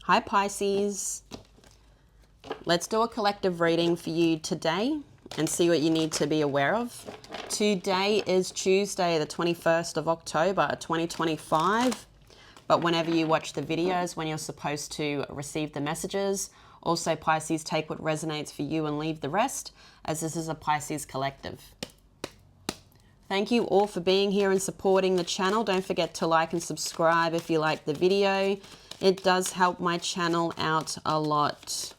Hi Pisces. Let's do a collective reading for you today and see what you need to be aware of. Today is Tuesday, the 21st of October, 2025. But whenever you watch the videos, when you're supposed to receive the messages, also Pisces, take what resonates for you and leave the rest, as this is a Pisces collective. Thank you all for being here and supporting the channel. Don't forget to like and subscribe if you like the video. It does help my channel out a lot.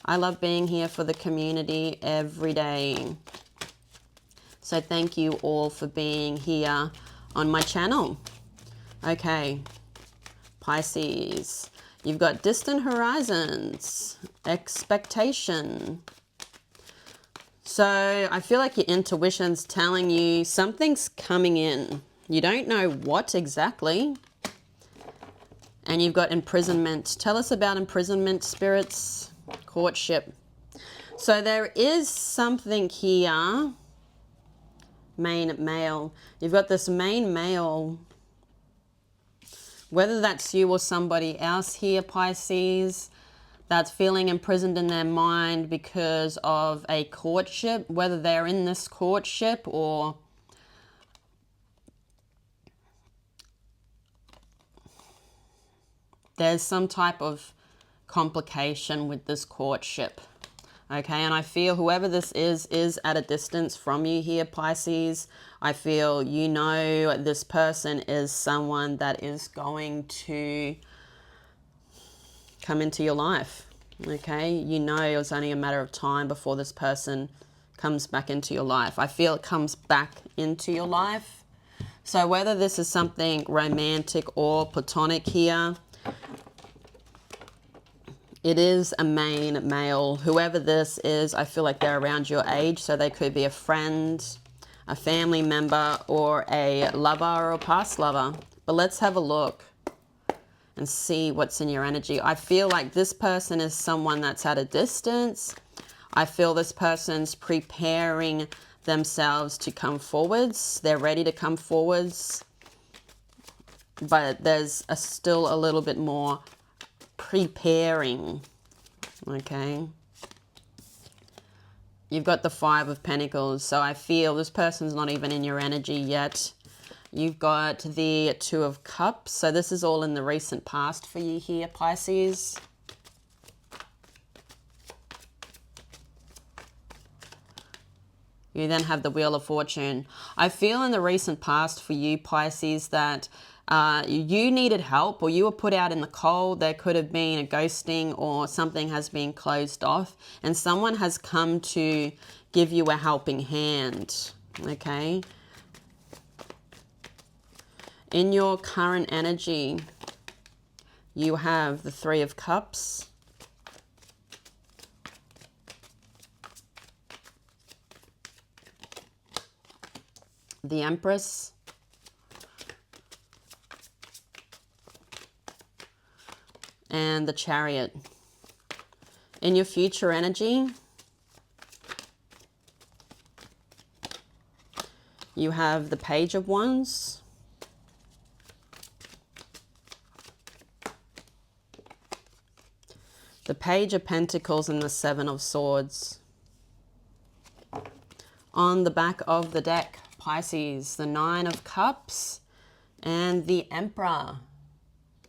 I love being here for the community every day. So thank you all for being here on my channel. Okay, Pisces, you've got distant horizons, expectation. So I feel like your intuition's telling you something's coming in. You don't know what exactly. And you've got imprisonment. Tell us about imprisonment, spirits, courtship. So there is something here. Main male. You've got this main male. Whether that's you or somebody else here, Pisces, that's feeling imprisoned in their mind because of a courtship, whether they're in this courtship or there's some type of complication with this courtship. Okay, and I feel whoever this is at a distance from you here, Pisces. I feel you know this person is someone that is going to come into your life. Okay, you know it's only a matter of time before this person comes back into your life. I feel it comes back into your life. So whether this is something romantic or platonic here, it is a main male. Whoever this is, I feel like they're around your age. So they could be a friend, a family member, or a lover or a past lover. But let's have a look and see what's in your energy. I feel like this person is someone that's at a distance. I feel this person's preparing themselves to come forwards. They're ready to come forwards. But there's still a little bit more preparing. Okay. You've got the Five of Pentacles. So I feel this person's not even in your energy yet. You've got the Two of Cups. So this is all in the recent past for you here, Pisces. You then have the Wheel of Fortune. I feel in the recent past for you, Pisces, that you needed help or you were put out in the cold. There could have been a ghosting or something has been closed off and someone has come to give you a helping hand. Okay. In your current energy, you have the Three of Cups. The Empress. And the Chariot. In your future energy, you have the Page of Wands. The Page of Pentacles and the Seven of Swords. On the back of the deck, Pisces, the Nine of Cups and the Emperor,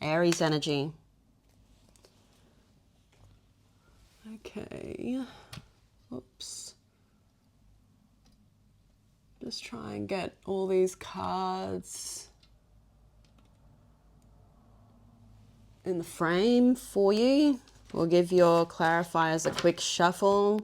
Aries energy. Okay, oops. Just try and get all these cards in the frame for you. We'll give your clarifiers a quick shuffle.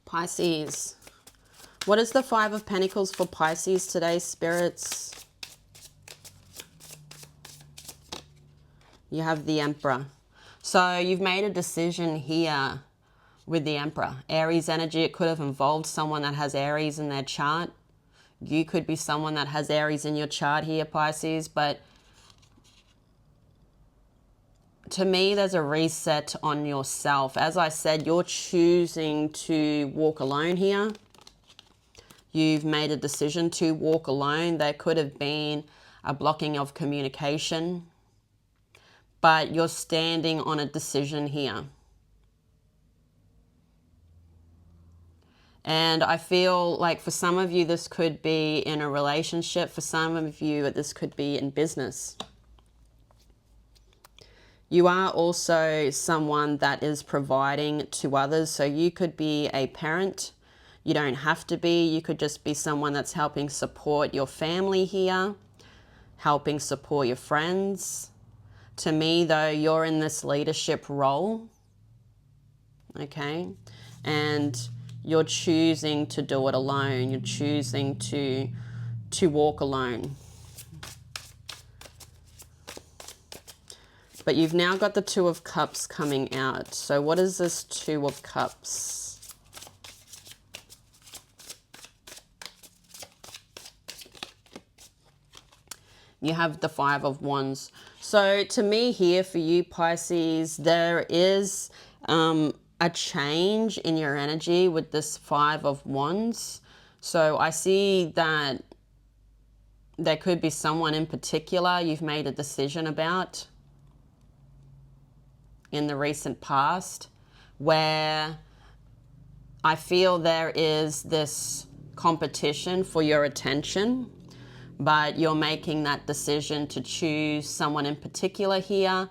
Pisces. What is the Five of Pentacles for Pisces today, spirits? You have the Emperor. So you've made a decision here with the Emperor. Aries energy, it could have involved someone that has Aries in their chart. You could be someone that has Aries in your chart here, Pisces, but to me, there's a reset on yourself. As I said, you're choosing to walk alone here. You've made a decision to walk alone. There could have been a blocking of communication, but you're standing on a decision here. And I feel like for some of you, this could be in a relationship. For some of you, this could be in business. You are also someone that is providing to others. So you could be a parent. You don't have to be. You could just be someone that's helping support your family here, helping support your friends. To me, though, you're in this leadership role, okay? And you're choosing to do it alone. You're choosing to walk alone. But you've now got the Two of Cups coming out. So what is this Two of Cups? You have the Five of Wands. So to me here for you, Pisces, there is a change in your energy with this Five of Wands. So I see that there could be someone in particular you've made a decision about in the recent past, where I feel there is this competition for your attention, but you're making that decision to choose someone in particular here.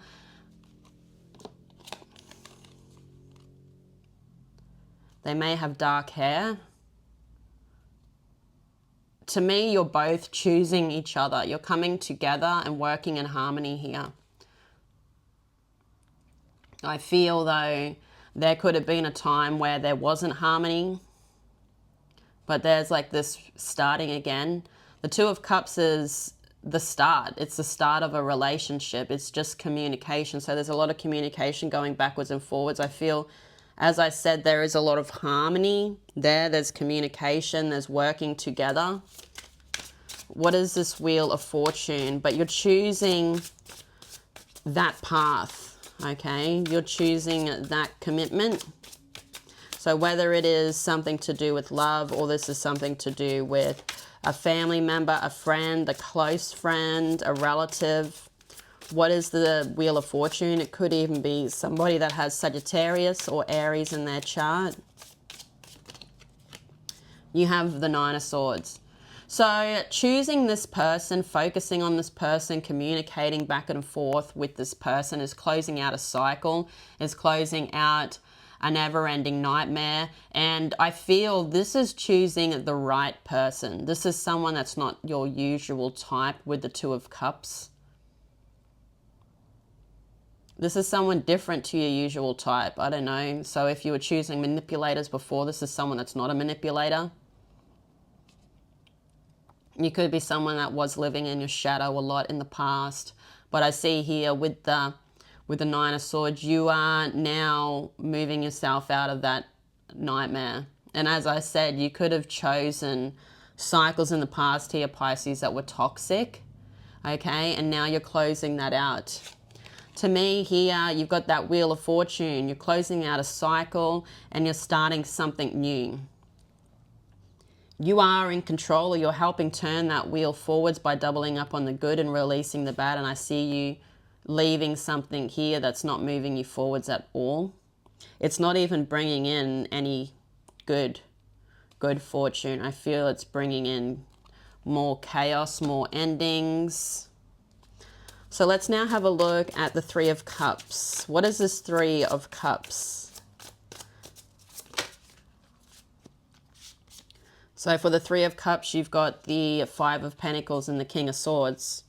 They may have dark hair. To me, you're both choosing each other. You're coming together and working in harmony here. I feel, though, there could have been a time where there wasn't harmony, but there's like this starting again. The Two of Cups is the start. It's the start of a relationship. It's just communication. So there's a lot of communication going backwards and forwards. I feel, as I said, there is a lot of harmony there. There's communication. There's working together. What is this Wheel of Fortune? But you're choosing that path, okay? You're choosing that commitment. So whether it is something to do with love, or this is something to do with a family member, a friend, a close friend, a relative. What is the Wheel of Fortune? It could even be somebody that has Sagittarius or Aries in their chart. You have the Nine of Swords. So choosing this person, focusing on this person, communicating back and forth with this person is closing out a cycle, is closing out a never-ending nightmare. And I feel this is choosing the right person. This is someone that's not your usual type with the Two of Cups. This is someone different to your usual type. I don't know. So if you were choosing manipulators before, this is someone that's not a manipulator. You could be someone that was living in your shadow a lot in the past. But I see here with the Nine of Swords, you are now moving yourself out of that nightmare. And as I said, you could have chosen cycles in the past here, Pisces, that were toxic. Okay, and now you're closing that out. To me here, you've got that Wheel of Fortune. You're closing out a cycle and you're starting something new. You are in control, or you're helping turn that wheel forwards by doubling up on the good and releasing the bad. And I see you leaving something here that's not moving you forwards at all. It's not even bringing in any good fortune. I feel it's bringing in more chaos, more endings. So let's now have a look at the Three of Cups. What is this Three of Cups? So for the Three of Cups, you've got the Five of Pentacles and the King of Swords.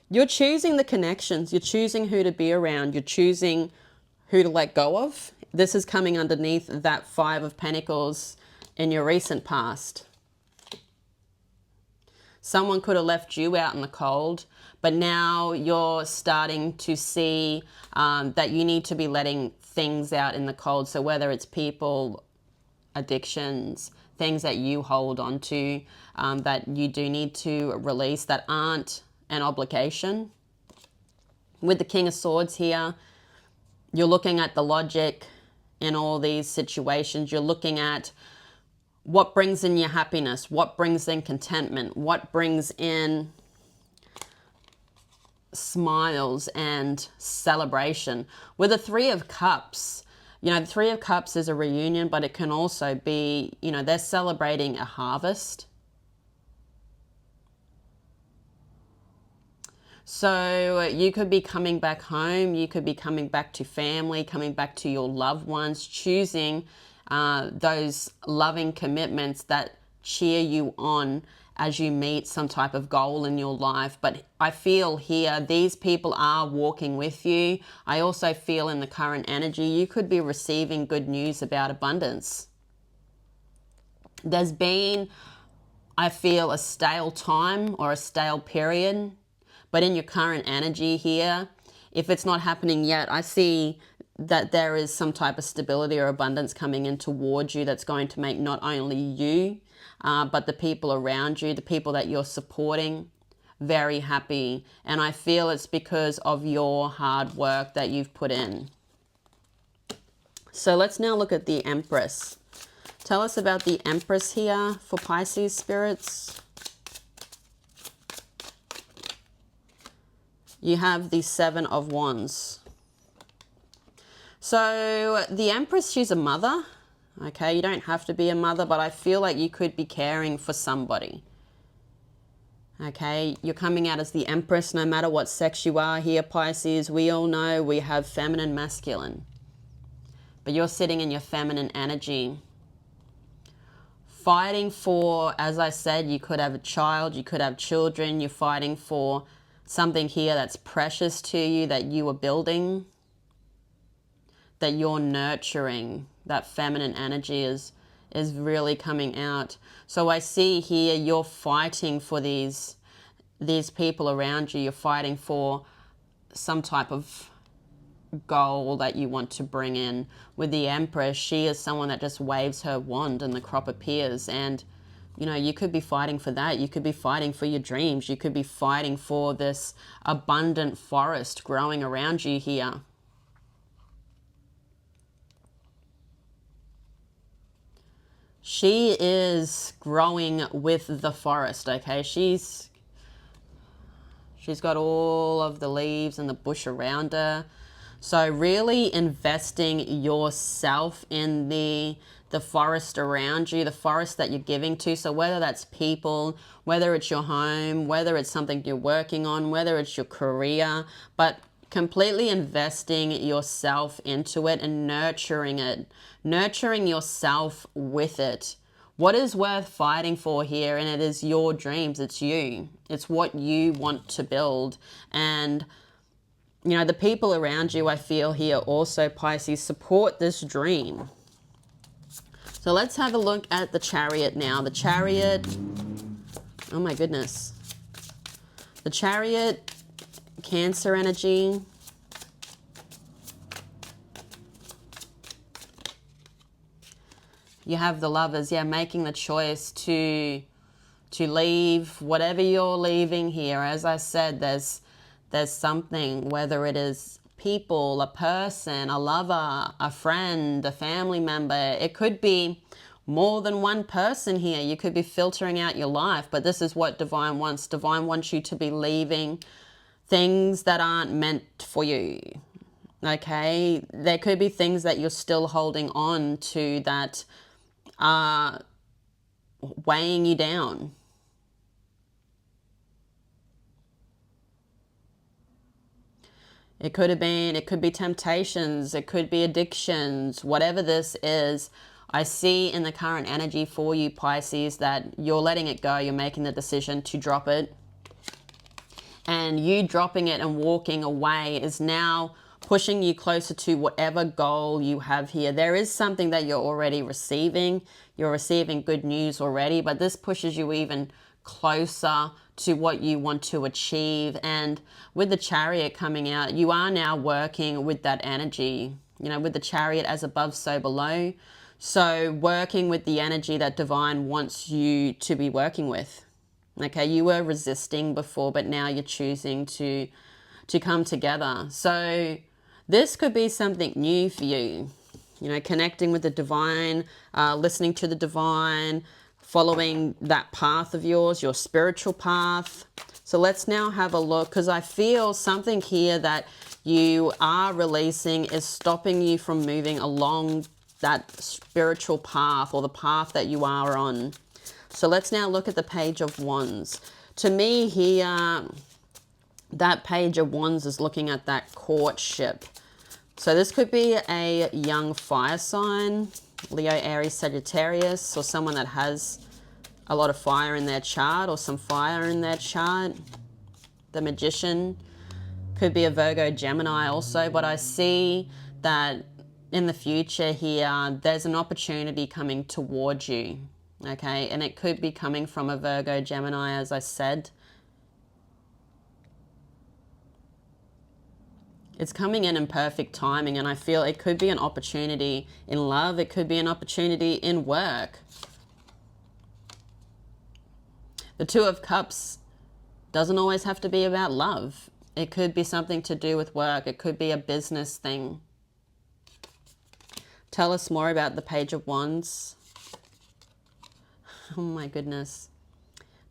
You're choosing the connections. You're choosing who to be around. You're choosing who to let go of. This is coming underneath that Five of Pentacles in your recent past. Someone could have left you out in the cold, but now you're starting to see that you need to be letting things out in the cold. So whether it's people, addictions, things that you hold on to that you do need to release that aren't an obligation. With the King of Swords here, you're looking at the logic in all these situations. You're looking at what brings in your happiness, what brings in contentment, what brings in smiles and celebration. With the Three of Cups, you know, the Three of Cups is a reunion, but it can also be, you know, they're celebrating a harvest. So you could be coming back home, you could be coming back to family, coming back to your loved ones, choosing those loving commitments that cheer you on as you meet some type of goal in your life. But I feel here, these people are walking with you. I also feel in the current energy, you could be receiving good news about abundance. There's been, I feel, a stale time or a stale period. But in your current energy here, if it's not happening yet, I see that there is some type of stability or abundance coming in towards you that's going to make not only you, but the people around you, the people that you're supporting, very happy. And I feel it's because of your hard work that you've put in. So let's now look at the Empress. Tell us about the Empress here for Pisces spirits. You have the Seven of Wands. So the Empress, she's a mother. Okay, you don't have to be a mother, but I feel like you could be caring for somebody. Okay, you're coming out as the Empress no matter what sex you are here, Pisces. We all know we have feminine, masculine. But you're sitting in your feminine energy. Fighting for, as I said, you could have a child, you could have children. You're fighting for something here that's precious to you, that you are building, that you're nurturing. That feminine energy is really coming out. So I see here you're fighting for these people around you. You're fighting for some type of goal that you want to bring in. With the Empress, she is someone that just waves her wand and the crop appears. And you know, you could be fighting for that. You could be fighting for your dreams. You could be fighting for this abundant forest growing around you here. She is growing with the forest, okay? She's got all of the leaves and the bush around her. So really investing yourself in the forest around you, the forest that you're giving to. So whether that's people, whether it's your home, whether it's something you're working on, whether it's your career, but completely investing yourself into it and nurturing it, nurturing yourself with it. What is worth fighting for here? And it is your dreams. It's you. It's what you want to build. And you know, the people around you, I feel here also, Pisces, support this dream. So let's have a look at the Chariot now. The Chariot, oh my goodness. The Chariot, Cancer energy. You have the Lovers, yeah, making the choice to leave whatever you're leaving here. As I said, there's something, whether it is people, a person, a lover, a friend, a family member. It could be more than one person here. You could be filtering out your life, but this is what Divine wants. Divine wants you to be leaving things that aren't meant for you. Okay? There could be things that you're still holding on to that are weighing you down. It could be temptations, it could be addictions, whatever this is. I see in the current energy for you, Pisces, that you're letting it go. You're making the decision to drop it. And you dropping it and walking away is now pushing you closer to whatever goal you have here. There is something that you're already receiving. You're receiving good news already, but this pushes you even closer to what you want to achieve. And with the Chariot coming out, you are now working with that energy, you know, with the Chariot as above, so below. So working with the energy that divine wants you to be working with. Okay, you were resisting before, but now you're choosing to come together. So this could be something new for you. You know, connecting with the divine, listening to the divine, following that path of yours, your spiritual path. So let's now have a look, because I feel something here that you are releasing is stopping you from moving along that spiritual path or the path that you are on. So let's now look at the Page of Wands. To me here, that Page of Wands is looking at that courtship. So this could be a young fire sign, Leo, Aries, Sagittarius, or someone that has a lot of fire in their chart or some fire in their chart. The Magician could be a Virgo, Gemini also, but I see that in the future here, there's an opportunity coming towards you, okay? And it could be coming from a Virgo, Gemini, as I said. It's coming in perfect timing, and I feel it could be an opportunity in love. It could be an opportunity in work. The Two of Cups doesn't always have to be about love. It could be something to do with work. It could be a business thing. Tell us more about the Page of Wands. Oh my goodness.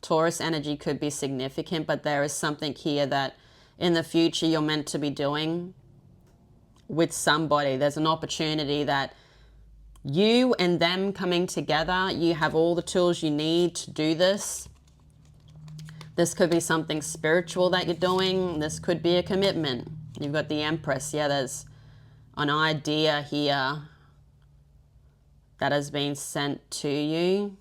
Taurus energy could be significant, but there is something here that in the future you're meant to be doing with somebody. There's an opportunity that you and them coming together, you have all the tools you need to do this. This could be something spiritual that you're doing. This could be a commitment. You've got the Empress. Yeah, there's an idea here that has been sent to you.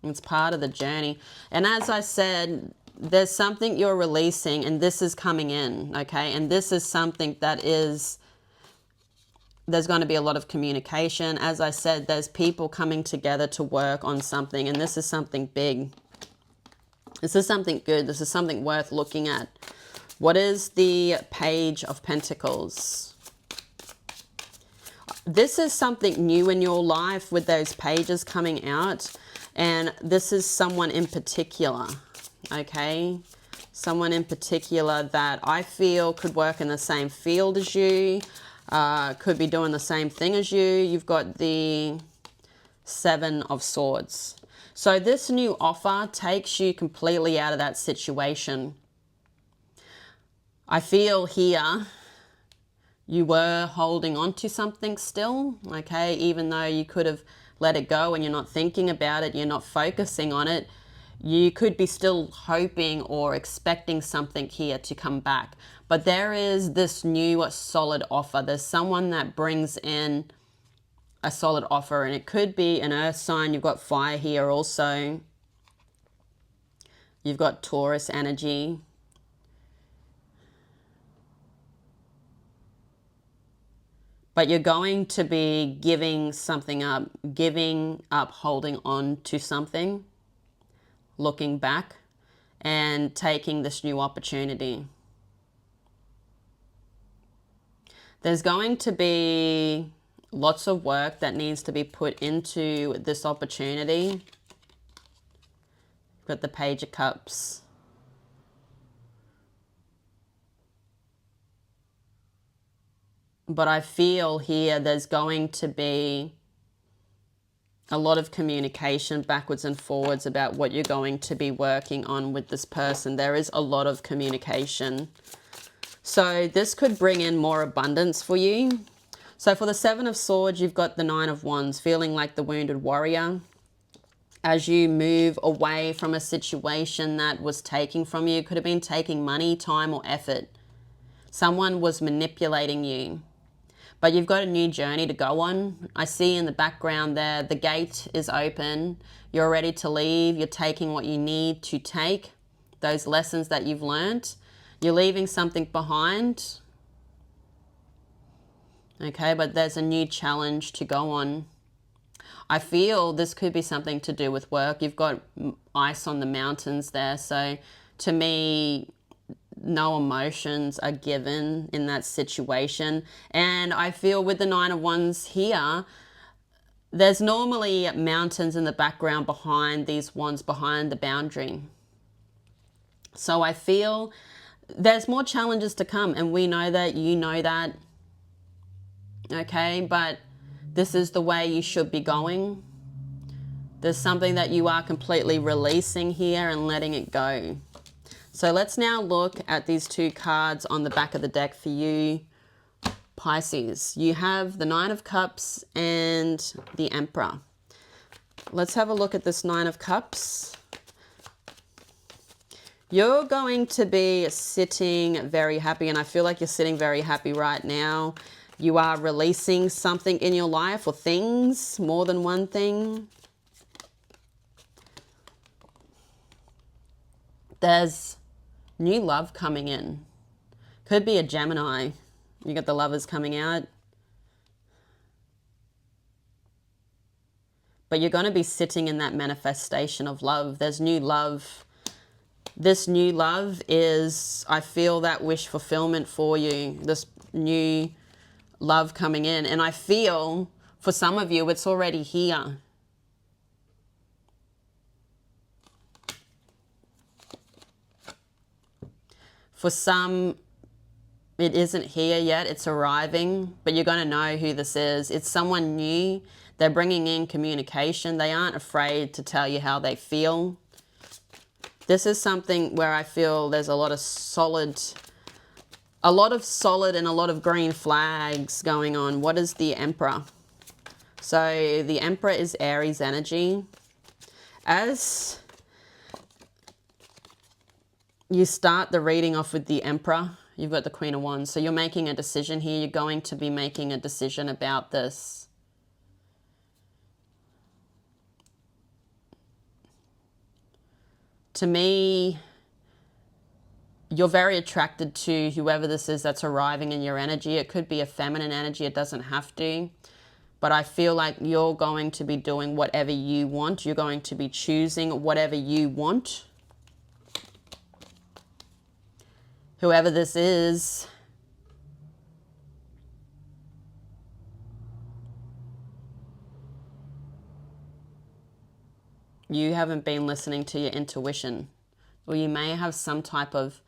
It's part of the journey. And as I said, there's something you're releasing, and this is coming in, okay? And this is something that is, there's going to be a lot of communication. As I said, there's people coming together to work on something, and this is something big. This is something good. This is something worth looking at. What is the Page of Pentacles? This is something new in your life with those pages coming out, and this is someone in particular. Okay, someone in particular that I feel could work in the same field as you, could be doing the same thing as you. You've got the Seven of Swords. So this new offer takes you completely out of that situation. I feel here you were holding on to something still, okay, even though you could have let it go and you're not thinking about it, you're not focusing on it. You could be still hoping or expecting something here to come back. But there is this new solid offer. There's someone that brings in a solid offer, and it could be an earth sign. You've got fire here also. You've got Taurus energy. But you're going to be giving something up, holding on to something, looking back and taking this new opportunity. There's going to be lots of work that needs to be put into this opportunity. Got the Page of Cups. But I feel here there's going to be a lot of communication backwards and forwards about what you're going to be working on with this person. There is a lot of communication. So this could bring in more abundance for you. So for the Seven of Swords, you've got the Nine of Wands, feeling like the wounded warrior. As you move away from a situation that was taking from you, could have been taking money, time, or effort. Someone was manipulating you. But you've got a new journey to go on. I see in the background there, the gate is open. You're ready to leave. You're taking what you need to take, those lessons that you've learned. You're leaving something behind. Okay, but there's a new challenge to go on. I feel this could be something to do with work. You've got ice on the mountains there. So to me, no emotions are given in that situation. And I feel with the Nine of Wands here, there's normally mountains in the background behind these wands, behind the boundary. So I feel there's more challenges to come, and we know that, you know that, okay? But this is the way you should be going. There's something that you are completely releasing here and letting it go. So let's now look at these two cards on the back of the deck for you, Pisces. You have the Nine of Cups and the Emperor. Let's have a look at this Nine of Cups. You're going to be sitting very happy, and I feel like you're sitting very happy right now. You are releasing something in your life, or things, more than one thing. There's new love coming in. Could be a Gemini. You got the Lovers coming out. But you're going to be sitting in that manifestation of love. There's new love. This new love is, I feel, that wish fulfillment for you. This new love coming in. And I feel, for some of you, it's already here. For some, it isn't here yet, it's arriving, but you're going to know who this is. It's someone new. They're bringing in communication. They aren't afraid to tell you how they feel. This is something where I feel there's a lot of solid and a lot of green flags going on. What is the Emperor? So the Emperor is Aries energy. As you start the reading off with the Emperor, you've got the Queen of Wands. So you're making a decision here. You're going to be making a decision about this. To me, you're very attracted to whoever this is that's arriving in your energy. It could be a feminine energy. It doesn't have to. But I feel like you're going to be doing whatever you want. You're going to be choosing whatever you want. Whoever this is, you haven't been listening to your intuition. Or you may have some type of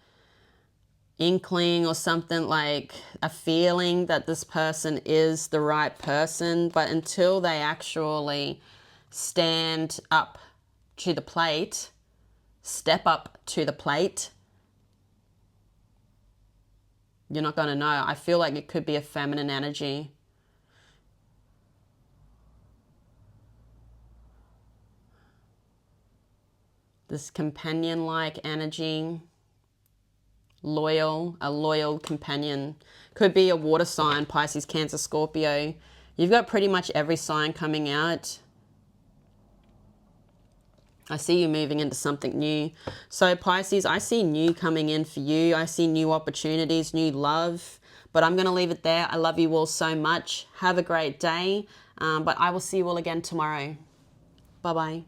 inkling or something, like a feeling that this person is the right person. But until they actually stand up to the plate, step up to the plate, you're not going to know. I feel like it could be a feminine energy. This companion-like energy. Loyal, a loyal companion. Could be a water sign, Pisces, Cancer, Scorpio. You've got pretty much every sign coming out. I see you moving into something new. So Pisces, I see new coming in for you. I see new opportunities, new love. But I'm going to leave it there. I love you all so much. Have a great day. But I will see you all again tomorrow. Bye-bye.